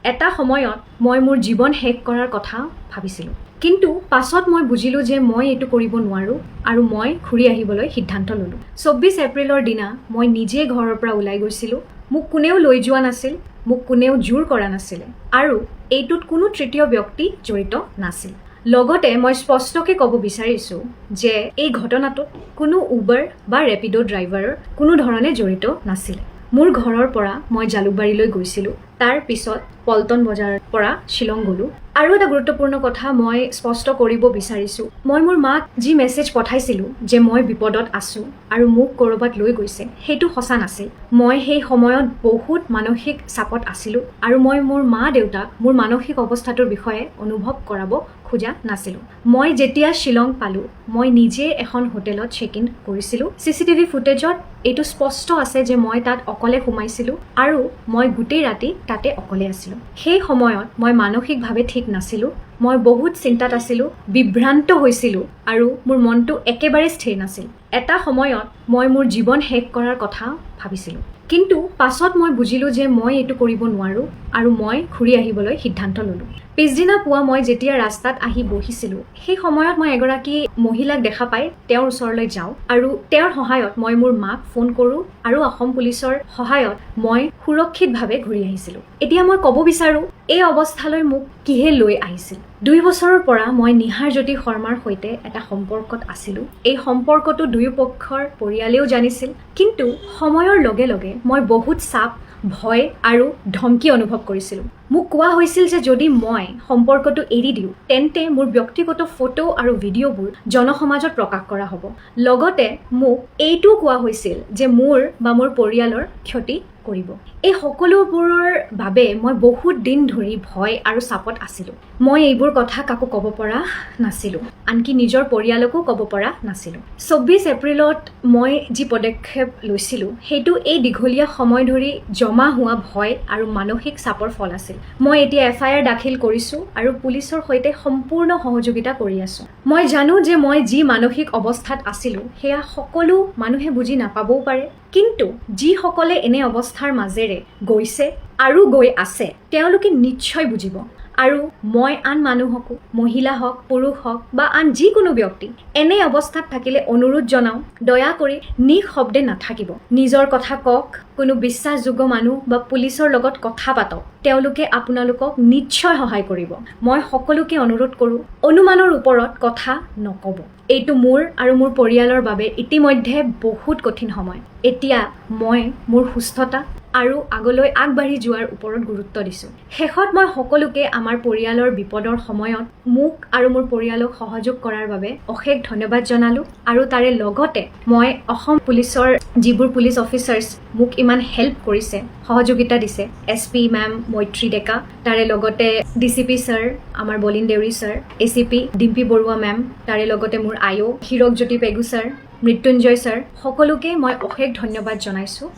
এটা সময়ত মই মোৰ জীৱন শেষ কৰাৰ কথা ভাবিছিলোঁ, কিন্তু পাছত মই বুজিলোঁ যে মই এইটো কৰিব নোৱাৰোঁ আৰু মই ঘূৰি আহিবলৈ সিদ্ধান্ত ল'লোঁ। 24 এপ্ৰিলৰ দিনা মই নিজে ঘৰৰ পৰা ওলাই গৈছিলোঁ। মোক কোনেও লৈ যোৱা নাছিল, মোক কোনেও জোৰ কৰা নাছিলে আৰু এইটোত কোনো তৃতীয় ব্যক্তি জড়িত নাছিল। লগতে মই স্পষ্টকৈ ক'ব বিচাৰিছোঁ যে এই ঘটনাটোত কোনো উবাৰ বা ৰেপিড' ড্ৰাইভাৰৰ কোনো ধৰণে জড়িত নাছিলে। মোৰ ঘৰৰ পৰা মই জালুকবাৰীলৈ গৈছিলোঁ, তাৰ পিছত পল্টন বজাৰৰ পৰা শ্বিলং গ'লোঁ। আৰু এটা গুৰুত্বপূৰ্ণ কথা মই স্পষ্ট কৰিব বিচাৰিছোঁ, মই মোৰ মাক যি মেছেজ পঠাইছিলোঁ যে মই বিপদত আছোঁ আৰু মোক ক'ৰবাত লৈ গৈছে, সেইটো সঁচা নাছিল। মই সেই সময়ত বহুত মানসিক চাপত আছিলোঁ আৰু মই মোৰ মা দেউতাক মোৰ মানসিক অৱস্থাটোৰ বিষয়ে অনুভৱ কৰাব খোজা নাছিলোঁ। মই যেতিয়া শ্বিলং পালোঁ, মই নিজে এখন হোটেলত চেক ইন কৰিছিলোঁ। CCTV ফুটেজত এইটো স্পষ্ট আছে যে মই তাত অকলে সোমাইছিলোঁ আৰু মই গোটেই ৰাতি তাতে অকলে আছিলোঁ। সেই সময়ত মই মানসিকভাৱে ঠিক নাছিলোঁ। মই বহুত চিন্তাত আছিলোঁ, বিভ্ৰান্ত হৈছিলোঁ আৰু মোৰ মনটো একেবাৰে স্থিৰ নাছিল। এটা সময়ত মই মোৰ জীৱন শেষ কৰাৰ কথা ভাবিছিলোঁ, কিন্তু পাছত মই বুজিলোঁ যে মই এইটো কৰিব নোৱাৰোঁ আৰু মই ঘূৰি আহিবলৈ সিদ্ধান্ত ল'লোঁ। পিছদিনা পুৱা মই যেতিয়া ৰাস্তাত আহি বহিছিলোঁ, সেই সময়ত মই এগৰাকী মহিলাক দেখা পাই তেওঁৰ ওচৰলৈ যাওঁ আৰু তেওঁৰ সহায়ত মই মোৰ মাক ফোন কৰোঁ আৰু অসম পুলিচৰ সহায়ত মই সুৰক্ষিতভাৱে ঘূৰি আহিছিলোঁ। এতিয়া মই ক'ব বিচাৰোঁ এই অৱস্থালৈ মোক কিহে লৈ আহিছিল। 2 বছৰৰ পৰা মই নিহাৰজ্যোতি শৰ্মাৰ সৈতে এটা সম্পৰ্কত আছিলোঁ। এই সম্পৰ্কটো দুয়োপক্ষৰ পৰিয়ালেও জানিছিল, কিন্তু সময়ৰ লগে লগে মই বহুত চাপ, ভয় আৰু ধমকি অনুভৱ কৰিছিলোঁ। মোক কোৱা হৈছিল যে যদি মই সম্পৰ্কটো এৰি দিওঁ তেন্তে মোৰ ব্যক্তিগত ফটো আৰু ভিডিঅ'বোৰ জনসমাজত প্ৰকাশ কৰা হ'ব। লগতে মোক এইটোও কোৱা হৈছিল যে মোৰ বা মোৰ পৰিয়ালৰ ক্ষতি কৰিব। এই সকলোবোৰৰ বাবে মই বহুত দিন ধৰি ভয় আৰু চাপত আছিলোঁ। মই এইবোৰ কথা কাকো ক'ব পৰা নাছিলোঁ, আনকি নিজৰ পৰিয়ালকো ক'ব পৰা নাছিলোঁ। 24 এপ্ৰিলত মই যি পদক্ষেপ লৈছিলোঁ সেইটো এই দীঘলীয়া সময় ধৰি জমা হোৱা ভয় আৰু মানসিক চাপৰ ফল আছিল। মই এতিয়া FIR দাখিল কৰিছোঁ আৰু পুলিচৰ সৈতে সম্পূৰ্ণ সহযোগিতা কৰি আছোঁ। মই জানো যে মই যি মানসিক অৱস্থাত আছিলোঁ সেয়া সকলো মানুহে বুজি নাপাবও পাৰে, কিন্তু যিসকলে এনে অৱস্থাৰ মাজেৰে গৈছে আৰু গৈ আছে তেওঁলোকে নিশ্চয় বুজিব। আৰু মই আন মানুহকো, মহিলা হওক, পুৰুষ হওক বা আন যিকোনো ব্যক্তি এনে অৱস্থাত থাকিলে অনুৰোধ জনাওঁ, দয়া কৰি নিঃশব্দে নাথাকিব। নিজৰ কথা কওক, কোনো বিশ্বাসযোগ্য মানুহ বা পুলিচৰ লগত কথা পাতক, তেওঁলোকে আপোনালোকক নিশ্চয় সহায় কৰিব। মই সকলোকে অনুৰোধ কৰোঁ, অনুমানৰ ওপৰত কথা নক'ব। এইটো মোৰ আৰু মোৰ পৰিয়ালৰ বাবে ইতিমধ্যে বহুত কঠিন সময়। এতিয়া মই মোৰ সুস্থতা আৰু আগলৈ আগবাঢ়ি যোৱাৰ ওপৰত গুৰুত্ব দিছোঁ। শেষত মই সকলোকে আমাৰ পৰিয়ালৰ বিপদৰ সময়ত মোক আৰু মোৰ পৰিয়ালক সহযোগ কৰাৰ বাবে অশেষ ধন্যবাদ জনালোঁ আৰু তাৰে লগতে মই অসম পুলিচৰ যিবোৰ পুলিচ অফিচাৰ্ছ মোক ইমান হেল্প কৰিছে, সহযোগিতা দিছে, SP মেম মৈত্ৰী ডেকা, তাৰে লগতে DCP ছাৰ আমাৰ Bolin Deori sir, ACP Dimpi Baruah ma'am, তাৰে লগতে মোৰ IO Hirakjyoti Pegu sir, Mrityunjay sir, সকলোকে মই অশেষ ধন্যবাদ জনাইছোঁ।